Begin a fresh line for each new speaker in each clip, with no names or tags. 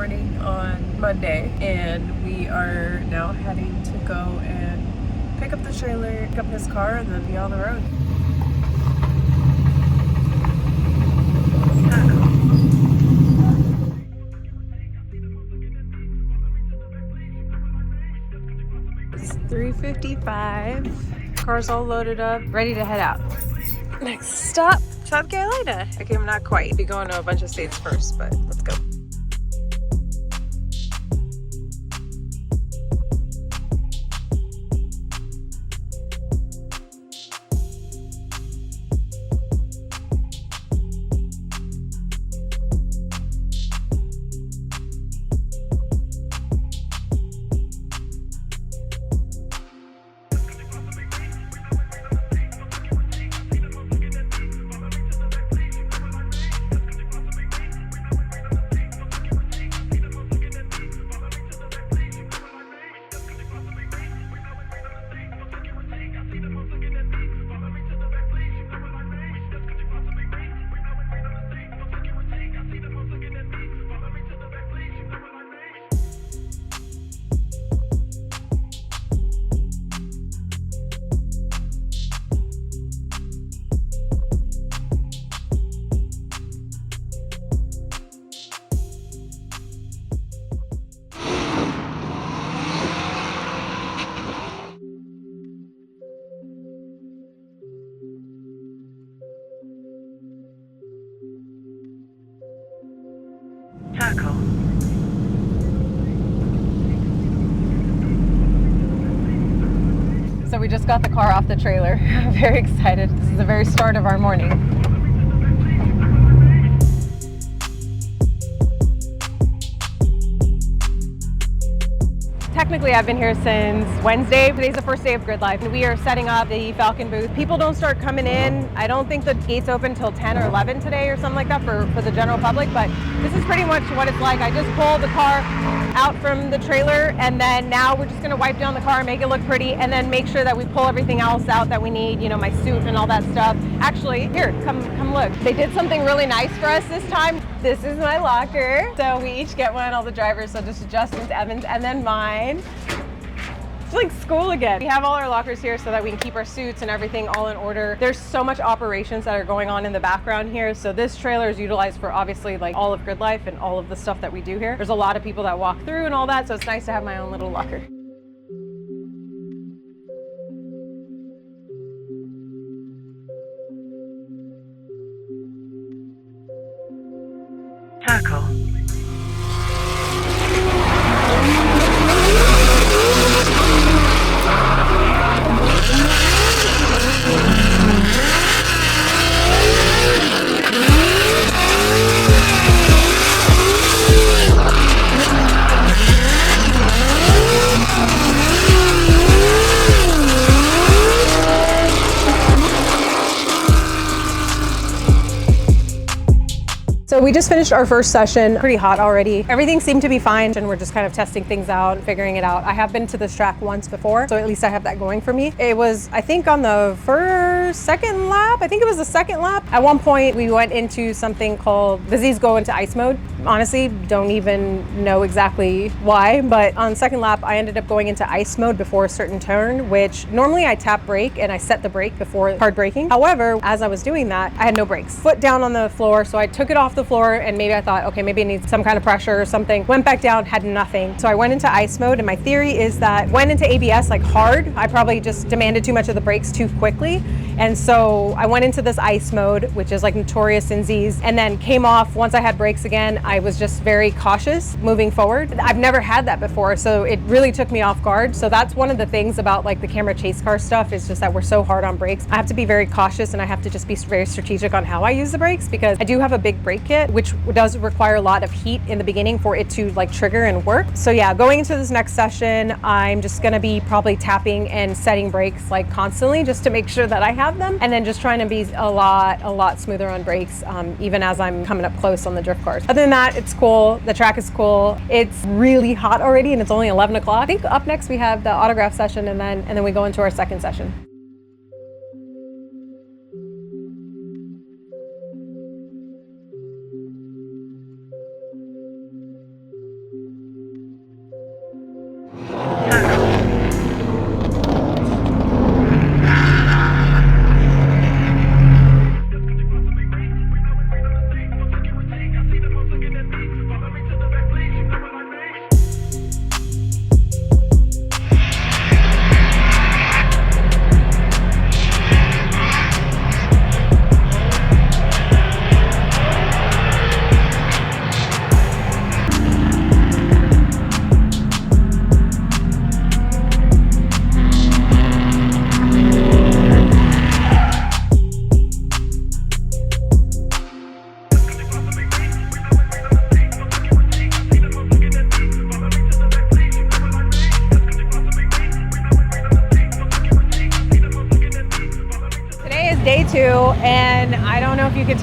morning on Monday, and we are now heading to go and pick up the trailer, pick up his car, and then be on the road. It's 3:55. Car's all loaded up, ready to head out. Next stop, South Carolina. Okay, I'm not quite. Be going to a bunch of states first, but let's go. So we just got the car off the trailer. I'm very excited. This is the very start of our morning. Technically, I've been here since Wednesday. Today's the first day of Gridlife, and we are setting up the Falcon booth. People don't start coming in. I don't think the gates open until 10 or 11 today or something like that for the general public, but this is pretty much what it's like. I just pulled the car out from the trailer, and then now we're just gonna wipe down the car, make it look pretty, and then make sure that we pull everything else out that we need, you know, my suit and all that stuff. Actually, here, come look. They did something really nice for us this time. This is my locker. So we each get one, all the drivers, so just Justin's, Evan's, and then mine. It's like school again. We have all our lockers here so that we can keep our suits and everything all in order. There's so much operations that are going on in the background here. So this trailer is utilized for obviously like all of Gridlife and all of the stuff that we do here. There's a lot of people that walk through and all that. So it's nice to have my own little locker. Tackle. So we just finished our first session, pretty hot already. Everything seemed to be fine, and we're just kind of testing things out and figuring it out. I have been to this track once before, so at least I have that going for me. It was, I think on the second lap, I think it was the second lap. At one point, we went into something called, these go into ice mode. Honestly, don't even know exactly why, but on the second lap, I ended up going into ice mode before a certain turn, which normally I tap brake and I set the brake before hard braking. However, as I was doing that, I had no brakes. Foot down on the floor, so I took it off the floor, and maybe I thought, okay, maybe it needs some kind of pressure or something. Went back down, had nothing. So I went into ice mode, and my theory is that went into ABS like hard. I probably just demanded too much of the brakes too quickly. And so I went into this ice mode, which is like notorious in Z's, and then came off. Once I had brakes again, I was just very cautious moving forward. I've never had that before, so it really took me off guard. So that's one of the things about like the camera chase car stuff, is just that we're so hard on brakes. I have to be very cautious, and I have to just be very strategic on how I use the brakes, because I do have a big brake kit, which does require a lot of heat in the beginning for it to like trigger and work. So yeah, going into this next session, I'm just gonna be probably tapping and setting brakes like constantly, just to make sure that I have them, and then just trying to be a lot smoother on brakes, even as I'm coming up close on the drift cars. Other than that, it's cool. The track is cool. It's really hot already, and it's only 11 o'clock. I think up next we have the autograph session, and then we go into our second session.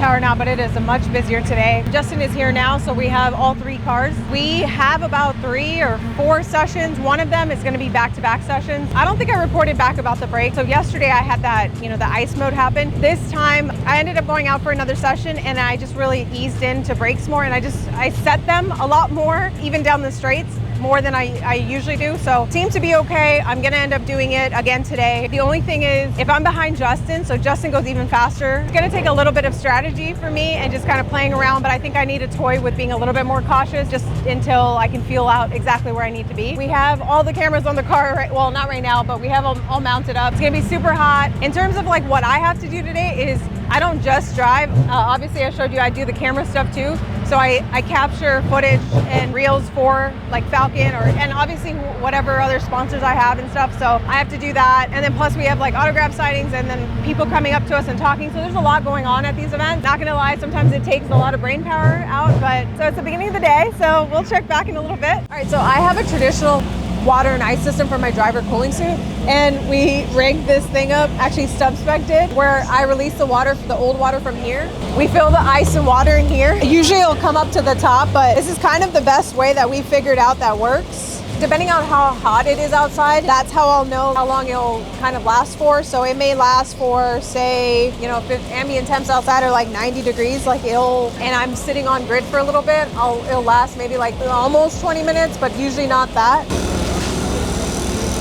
hour now, but it is much busier today. Justin is here now, so we have all 3 cars. We have about 3 or 4 sessions. One of them is going to be back-to-back sessions. I don't think I reported back about the brake. So yesterday I had that, the ice mode happen. This time I ended up going out for another session and I just really eased into brakes more, and I set them a lot more, even down the straights, more than I usually do. So seems to be okay. I'm gonna end up doing it again today. The only thing is, if I'm behind Justin, so Justin goes even faster, it's gonna take a little bit of strategy for me and just kind of playing around, but I think I need a toy with being a little bit more cautious just until I can feel out exactly where I need to be. We have all the cameras on the car, well, not right now, but we have them all mounted up. It's gonna be super hot. In terms of like what I have to do today is, I don't just drive. Obviously I showed you I do the camera stuff too. So I capture footage and reels for like Falcon and obviously whatever other sponsors I have and stuff. So I have to do that. And then plus we have like autograph sightings and then people coming up to us and talking. So there's a lot going on at these events. Not gonna lie, sometimes it takes a lot of brain power out, but so it's the beginning of the day. So we'll check back in a little bit. All right, so I have a traditional water and ice system for my driver cooling suit, and we rigged this thing up, actually StubSpec did, where I release the water, the old water from here. We fill the ice and water in here. Usually it'll come up to the top, but this is kind of the best way that we figured out that works. Depending on how hot it is outside, that's how I'll know how long it'll kind of last for. So it may last for, say, if ambient temps outside are like 90 degrees, like and I'm sitting on grid for a little bit, it'll last maybe like almost 20 minutes, but usually not that.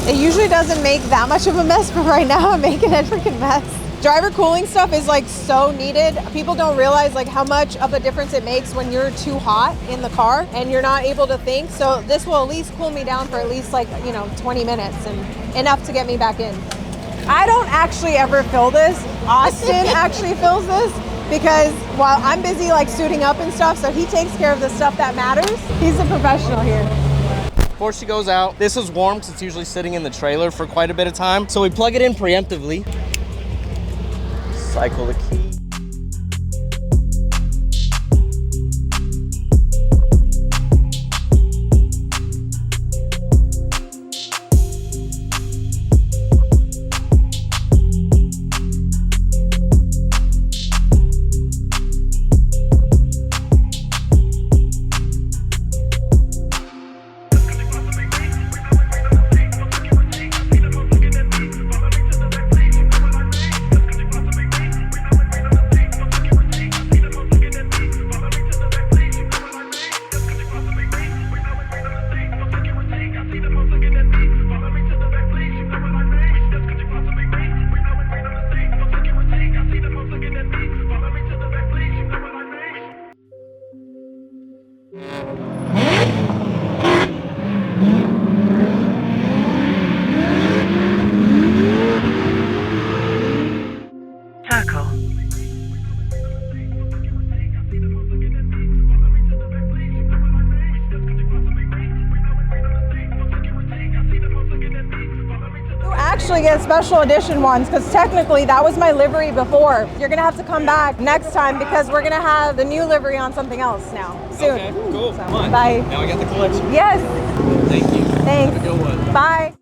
It usually doesn't make that much of a mess, but right now I'm making a freaking mess. Driver cooling stuff is like so needed. People don't realize like how much of a difference it makes when you're too hot in the car and you're not able to think. So this will at least cool me down for at least like, 20 minutes and enough to get me back in. I don't actually ever fill this. Austin actually fills this because while I'm busy like suiting up and stuff, so he takes care of the stuff that matters. He's a professional here.
Before she goes out, this is warm because it's usually sitting in the trailer for quite a bit of time. So we plug it in preemptively. Cycle the key.
Get special edition ones because technically that was my livery before. You're gonna have to come back next time because we're gonna have the new livery on something else now soon.
Okay, cool.
So,
bye. Now I got the collection.
Yes.
Thank you.
Thanks.
Have a good one.
Bye.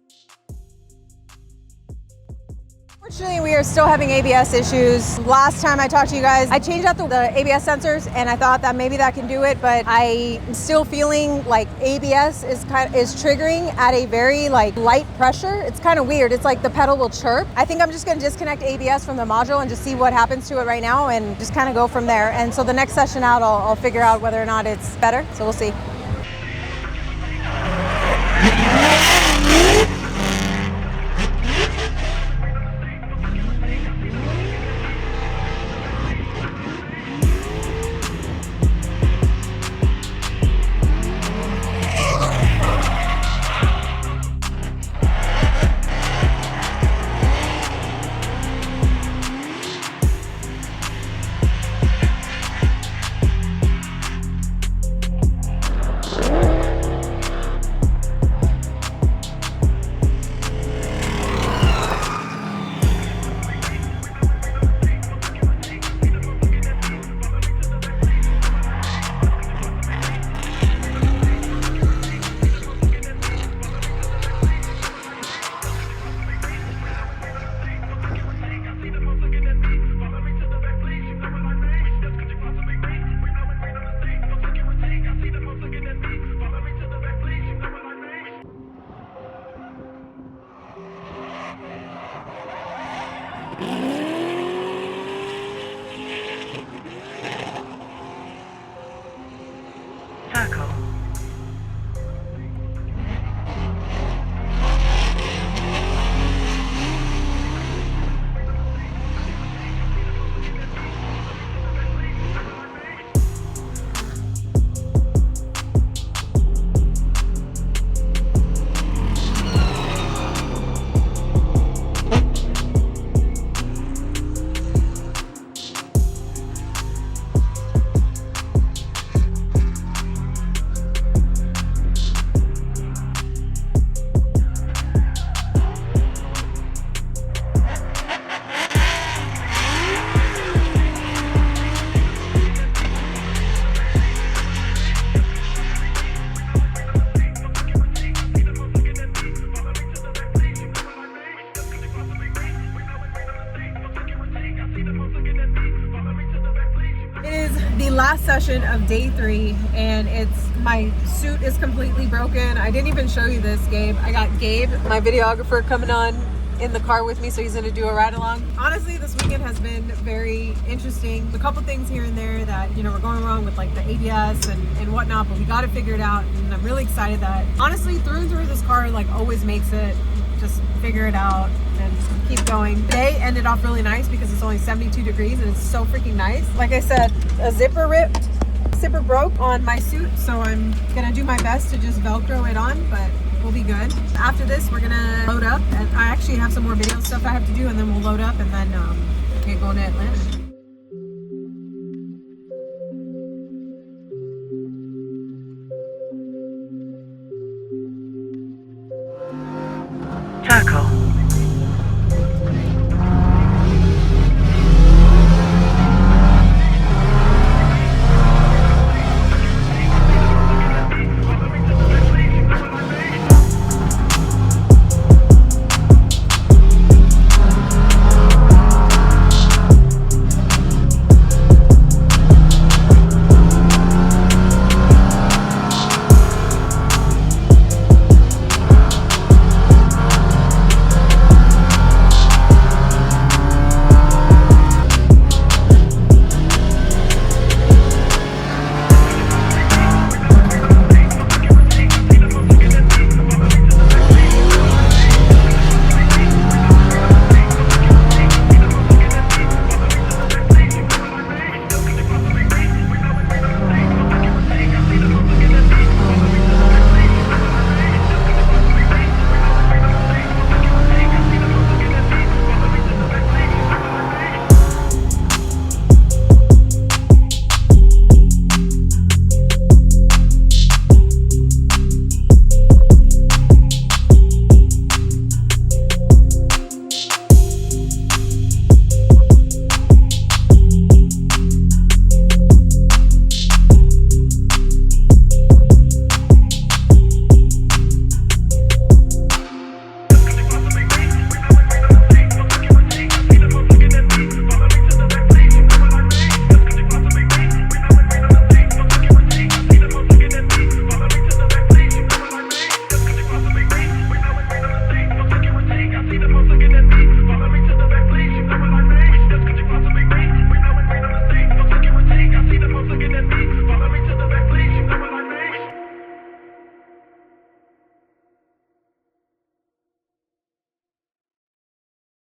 Unfortunately, we are still having ABS issues. Last time I talked to you guys, I changed out the ABS sensors and I thought that maybe that can do it, but I'm still feeling like ABS is triggering at a very like light pressure. It's kind of weird. It's like the pedal will chirp. I think I'm just gonna disconnect ABS from the module and just see what happens to it right now and just kind of go from there. And so the next session out, I'll figure out whether or not it's better. So we'll see.
circle.
The last session of day 3, and my suit is completely broken. I didn't even show you this, Gabe. I got Gabe, my videographer, coming on in the car with me, so he's gonna do a ride along. Honestly, this weekend has been very interesting. A couple things here and there that, you know, we're going wrong with, like the ABS and whatnot, but we got it figured out, and I'm really excited that, honestly, through and through, this car like always makes it. Just figure it out and keep going. Today ended off really nice because it's only 72 degrees and it's so freaking nice. Like I said, a zipper broke on my suit, so I'm gonna do my best to just Velcro it on, but we'll be good. After this, we're gonna load up, and I actually have some more video stuff I have to do, and then we'll load up and then get going to Atlanta.